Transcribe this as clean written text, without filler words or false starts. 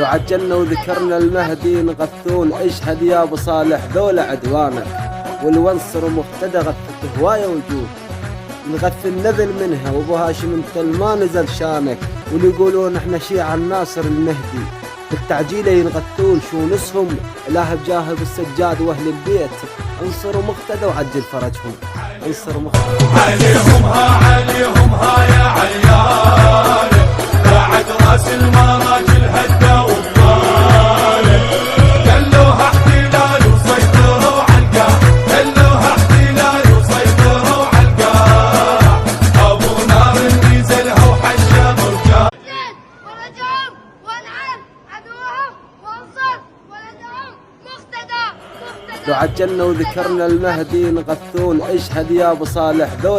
لو عجلنا وذكرنا المهدي نغثون. اشهد يا ابو صالح ذولا عدوانك، والونصر مقتدى غثته هوايه وجوه. نغث النذل منها وابو هاشم انت ما نزل شانك، واللي يقولون احنا شيعة الناصر المهدي بالتعجيله ينغثون شونسهم. اله بجاه بالسجاد واهل البيت انصروا مقتدى وعجل فرجهم. انصروا مقتدى عليهم ها يا عيال، بعد راس المراجل هدا وباله. دلوها احتلال وسيطروا على القاع، دلوها احتلال وسيطروا على القاع. ابو نار نزلها وحشم رجال. ورجعهم وانعم عدوهم وانصر ولدهم مقتدى. لو عجلنا وذكرنا المهدي نغثون. اشهد يا ابو صالح ذولا